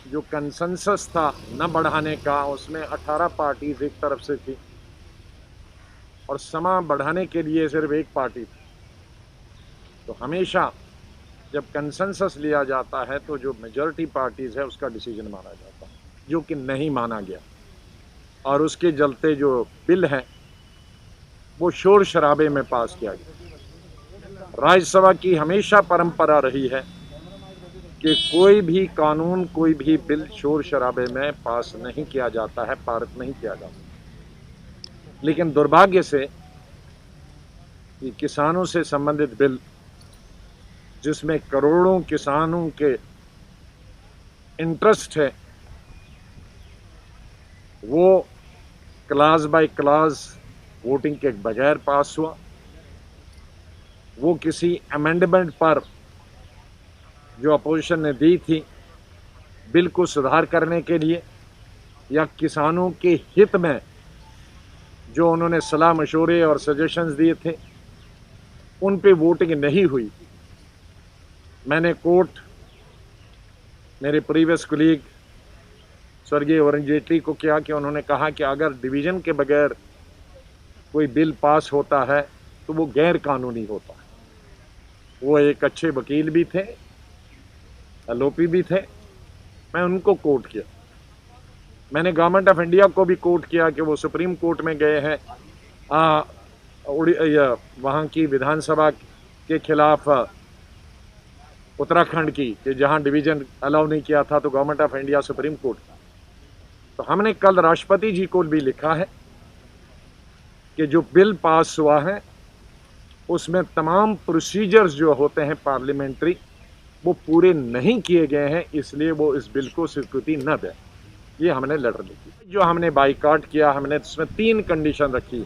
जो कंसेंसस था न बढ़ाने का, उसमें 18 पार्टीज एक तरफ से थी और समा बढ़ाने के लिए सिर्फ एक पार्टी थी। तो हमेशा जब कंसेंसस लिया जाता है तो जो मेजॉरिटी पार्टीज है उसका डिसीजन माना जाता है, जो कि नहीं माना गया और उसके चलते जो बिल है वो शोर शराबे में पास किया गया। राज्यसभा की हमेशा परंपरा रही है कि कोई भी कानून, कोई भी बिल शोर शराबे में पास नहीं किया जाता है, पारित नहीं किया जाता। लेकिन दुर्भाग्य से कि किसानों से संबंधित बिल, जिसमें करोड़ों किसानों के इंटरेस्ट है, वो क्लास बाय क्लास वोटिंग के बगैर पास हुआ। वो किसी अमेंडमेंट पर जो अपोजिशन ने दी थी बिल को सुधार करने के लिए या किसानों के हित में जो उन्होंने सलाह मशवरे और सजेशंस दिए थे, उन पे वोटिंग नहीं हुई। मैंने कोर्ट मेरे प्रीवियस कुलीग स्वर्गीय वरुण जेटली को किया कि उन्होंने कहा कि अगर डिवीजन के बगैर कोई बिल पास होता है तो वो गैर कानूनी होता है। वो एक अच्छे वकील भी थे, एलओपी भी थे, मैं उनको कोर्ट किया। मैंने गवर्नमेंट ऑफ इंडिया को भी कोर्ट किया कि वो सुप्रीम कोर्ट में गए हैं वहाँ की विधानसभा के खिलाफ उत्तराखंड की, कि जहाँ डिवीजन अलाउ नहीं किया था, तो government of India supreme court. तो हमने कल राष्ट्रपति जी को भी लिखा है कि जो बिल पास हुआ है उसमें तमाम प्रोसीजर्स जो होते हैं पार्लियामेंट्री वो पूरे नहीं किए गए हैं, इसलिए वो इस बिल को स्वीकृति न दें। ये हमने लेटर लिखी। जो हमने बाइकआउट किया, हमने इसमें 3 कंडीशन रखी।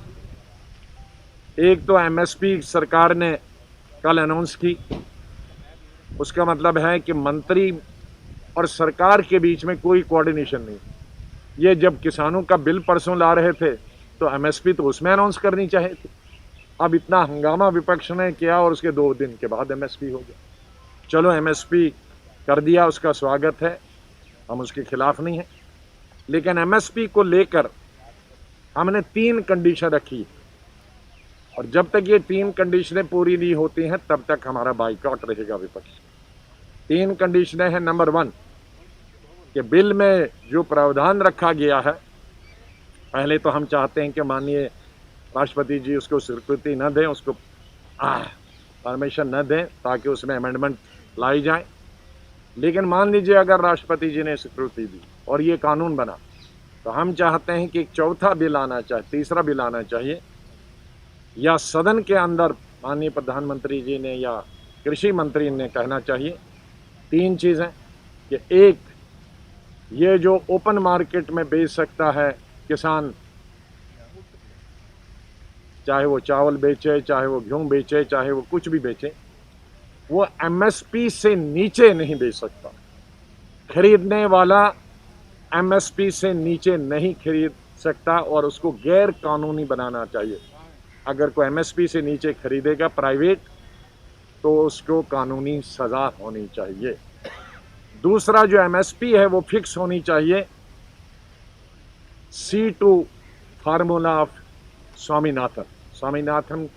एक तो एमएसपी सरकार ने कल अनाउंस की, उसका मतलब है कि मंत्री और सरकार के बीच में कोई कोऑर्डिनेशन नहीं। ये जब किसानों का बिल परसों ला रहे थे तो एमएसपी तो उसमें अनाउंस करनी चाहिए थी। अब इतना हंगामा विपक्ष ने किया और उसके 2 दिन के बाद एमएसपी हो गया। चलो एमएसपी कर दिया, उसका स्वागत है, हम उसके खिलाफ नहीं हैं, लेकिन एमएसपी को लेकर हमने 3 कंडीशन रखी और जब तक ये 3 कंडीशनें पूरी नहीं होती हैं तब तक हमारा बाइकआउट रहेगा विपक्ष। 3 कंडीशनें हैं। नंबर 1 कि बिल में जो प्रावधान रखा गया है, पहले तो हम चाहते हैं कि माननीय राष्ट्रपति जी उसको स्वीकृति न दें, उसको परमिशन न दें ताकि उसमें अमेंडमेंट लाई जाए। लेकिन मान लीजिए अगर राष्ट्रपति जी ने स्वीकृति दी और ये कानून बना, तो हम चाहते हैं कि एक चौथा बिल आना चाहिए, तीसरा बिल आना चाहिए, या सदन के अंदर माननीय प्रधानमंत्री जी ने या कृषि मंत्री ने कहना चाहिए 3 चीज़ें कि एक, ये जो ओपन मार्केट में बेच सकता है किसान, चाहे वो चावल बेचे, चाहे वो गेहूं बेचे, चाहे वो कुछ भी बेचे, वो एमएसपी से नीचे नहीं बेच सकता। खरीदने वाला एमएसपी से नीचे नहीं खरीद सकता और उसको गैर कानूनी बनाना चाहिए। अगर कोई एमएसपी से नीचे खरीदेगा प्राइवेट तो उसको कानूनी सजा होनी चाहिए। दूसरा, जो एमएसपी है वो फिक्स होनी चाहिए C2 formula of Swaminathan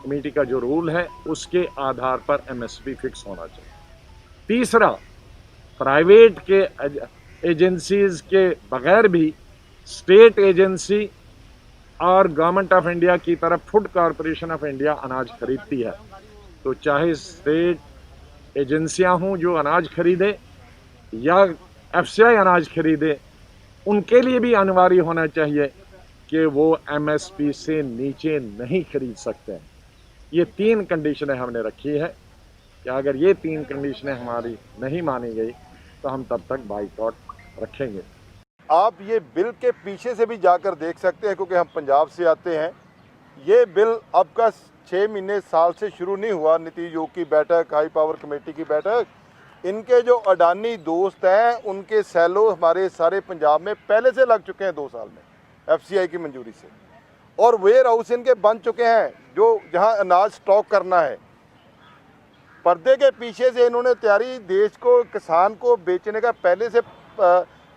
committee का जो रूल है उसके आधार पर एमएसपी फिक्स होना चाहिए। तीसरा, प्राइवेट के एजेंसीज के बगैर भी स्टेट एजेंसी और गवर्नमेंट ऑफ इंडिया की तरफ फूड कॉरपोरेशन ऑफ इंडिया अनाज खरीदती है, तो चाहे स्टेट एजेंसियां हों जो अनाज खरीदे या एफसीआई अनाज खरीदे, उनके लिए भी अनिवार्य होना चाहिए कि वो एमएसपी से नीचे नहीं खरीद सकते हैं। ये 3 कंडीशनें हमने रखी है कि अगर ये 3 कंडीशनें हमारी नहीं मानी गई तो हम तब तक बाइकआउट रखेंगे। आप ये बिल के पीछे से भी जाकर देख सकते हैं, क्योंकि हम पंजाब से आते हैं। ये बिल अब का 6 महीने साल से शुरू नहीं हुआ। नीति आयोग की बैठक, हाई पावर कमेटी की बैठक, इनके जो अडानी दोस्त हैं उनके सैलो हमारे सारे पंजाब में पहले से लग चुके हैं 2 साल में एफसीआई की मंजूरी से, और वेयर हाउस इनके बन चुके हैं जो जहां अनाज स्टॉक करना है। पर्दे के पीछे से इन्होंने तैयारी देश को, किसान को बेचने का पहले से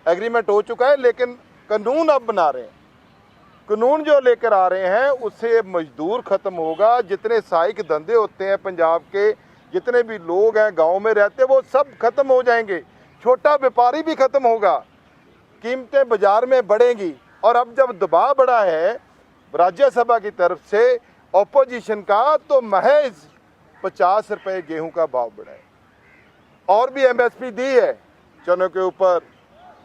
एग्रीमेंट हो चुका है, लेकिन कानून अब बना रहे हैं। कानून जो लेकर आ रहे हैं उससे मजदूर ख़त्म होगा। जितने सहायक धंधे होते हैं पंजाब के, जितने भी लोग हैं गांव में रहते हैं, वो सब खत्म हो जाएंगे। छोटा व्यापारी भी खत्म होगा, कीमतें बाजार में बढ़ेंगी। और अब जब दबाव बढ़ा है राज्यसभा की तरफ से ऑपोजिशन का, तो महज 50 रुपये गेहूं का भाव बढ़ा है। और भी एमएसपी दी है चनों के ऊपर,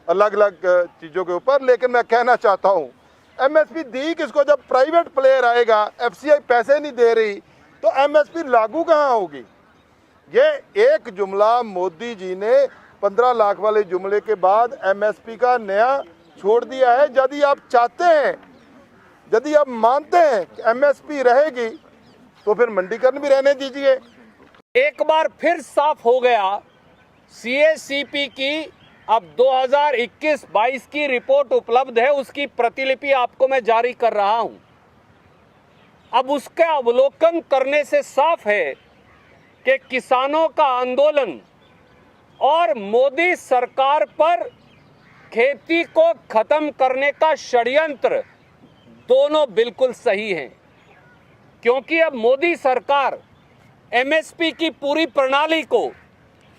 अलग अलग चीज़ों के ऊपर। लेकिन मैं कहना चाहता हूँ एमएसपी दी किसको? जब प्राइवेट प्लेयर आएगा, एफसीआई पैसे नहीं दे रही, तो एमएसपी लागू कहाँ होगी? ये एक जुमला मोदी जी ने 15 लाख वाले जुमले के बाद एमएसपी का नया छोड़ दिया है। यदि आप चाहते हैं, यदि आप मानते हैं कि एमएसपी रहेगी, तो फिर मंडीकरण भी रहने दीजिए। एक बार फिर साफ हो गया, सीएसीपी की अब 2021-22 की रिपोर्ट उपलब्ध है, उसकी प्रतिलिपि आपको मैं जारी कर रहा हूं। अब उसका अवलोकन करने से साफ है कि किसानों का आंदोलन और मोदी सरकार पर खेती को खत्म करने का षड्यंत्र दोनों बिल्कुल सही हैं। क्योंकि अब मोदी सरकार एमएसपी की पूरी प्रणाली को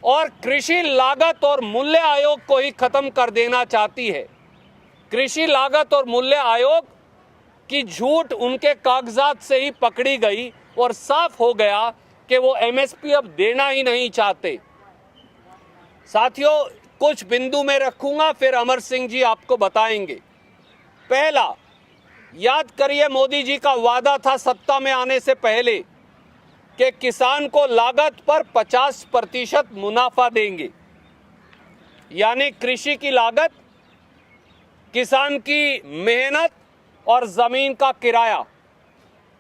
और कृषि लागत और मूल्य आयोग को ही खत्म कर देना चाहती है। कृषि लागत और मूल्य आयोग की झूठ उनके कागजात से ही पकड़ी गई और साफ हो गया कि वो एमएसपी अब देना ही नहीं चाहते। साथियों, कुछ बिंदु में रखूंगा, फिर अमर सिंह जी आपको बताएंगे। पहला, याद करिए मोदी जी का वादा था सत्ता में आने से पहले कि किसान को लागत पर 50% मुनाफा देंगे। यानी कृषि की लागत, किसान की मेहनत और ज़मीन का किराया,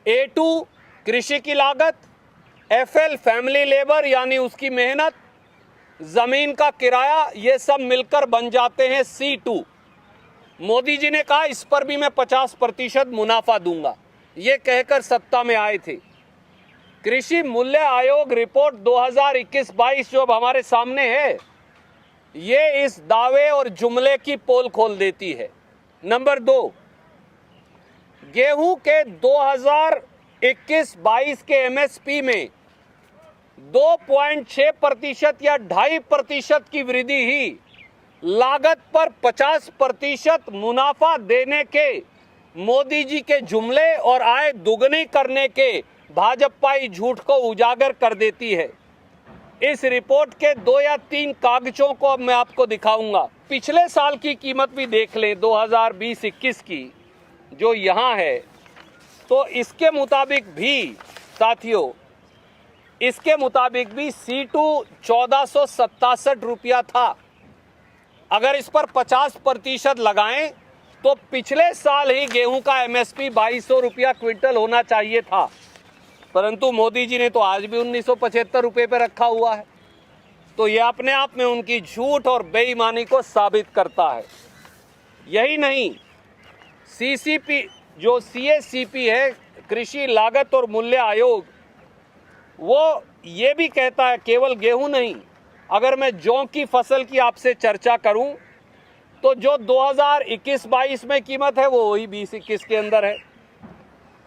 A2 कृषि की लागत, FL फैमिली लेबर यानी उसकी मेहनत, ज़मीन का किराया, ये सब मिलकर बन जाते हैं C2। मोदी जी ने कहा इस पर भी मैं 50% मुनाफा दूंगा, ये कहकर सत्ता में आए थे। कृषि मूल्य आयोग रिपोर्ट 2021-22 जो अब हमारे सामने है, ये इस दावे और जुमले की पोल खोल देती है। नंबर 2, गेहूं के 2021-22 के एमएसपी में 2.6% या 2.5% की वृद्धि ही लागत पर 50% मुनाफा देने के मोदी जी के जुमले और आय दुगनी करने के भाजपाई झूठ को उजागर कर देती है। इस रिपोर्ट के 2 या 3 कागजों को अब मैं आपको दिखाऊंगा। पिछले साल की कीमत भी देख लें 2020-21 की, जो यहाँ है, तो इसके मुताबिक भी साथियों, इसके मुताबिक भी C2 1467 रुपया था। अगर इस पर 50% लगाएं तो पिछले साल ही गेहूं का एमएसपी 2200 रुपया क्विंटल होना चाहिए था, परंतु मोदी जी ने तो आज भी 1975 रुपये पे रखा हुआ है। तो ये अपने आप में उनकी झूठ और बेईमानी को साबित करता है। यही नहीं, सीसीपी जो सीएसीपी है, कृषि लागत और मूल्य आयोग, वो ये भी कहता है केवल गेहूं नहीं, अगर मैं जौ की फसल की आपसे चर्चा करूं तो जो 2021-22 में कीमत है वो वही 20-21 के अंदर है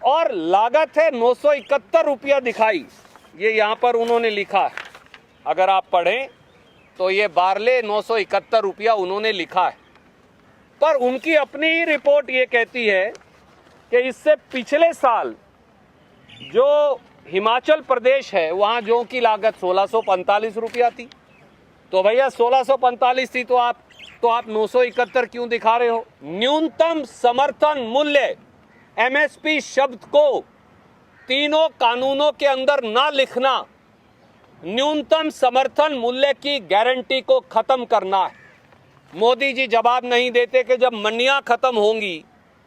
और लागत है 971 रुपया दिखाई। ये यहाँ पर उन्होंने लिखा है, अगर आप पढ़ें तो ये बारले 971 रुपया उन्होंने लिखा है, पर उनकी अपनी ही रिपोर्ट ये कहती है कि इससे पिछले साल जो हिमाचल प्रदेश है वहाँ जौ की लागत 1645 रुपया थी। तो भैया 1645 थी तो आप 971 क्यों दिखा रहे हो? न्यूनतम समर्थन मूल्य एमएसपी शब्द को तीनों कानूनों के अंदर ना लिखना, न्यूनतम समर्थन मूल्य की गारंटी को खत्म करना है। मोदी जी जवाब नहीं देते कि जब मंडियां खत्म होंगी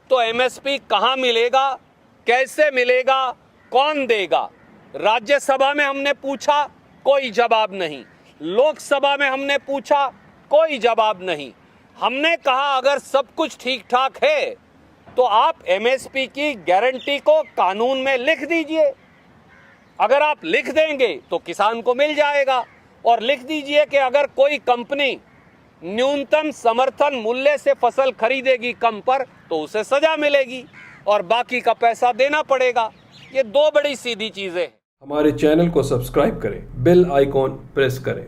तो एमएसपी कहां मिलेगा, कैसे मिलेगा, कौन देगा। राज्यसभा में हमने पूछा, कोई जवाब नहीं। लोकसभा में हमने पूछा, कोई जवाब नहीं। हमने कहा अगर सब कुछ ठीक ठाक है तो आप एमएसपी की गारंटी को कानून में लिख दीजिए। अगर आप लिख देंगे तो किसान को मिल जाएगा। और लिख दीजिए कि अगर कोई कंपनी न्यूनतम समर्थन मूल्य से फसल खरीदेगी कम पर तो उसे सजा मिलेगी और बाकी का पैसा देना पड़ेगा। ये दो बड़ी सीधी चीजें हैं। हमारे चैनल को सब्सक्राइब करें, बेल आइकॉन प्रेस करें।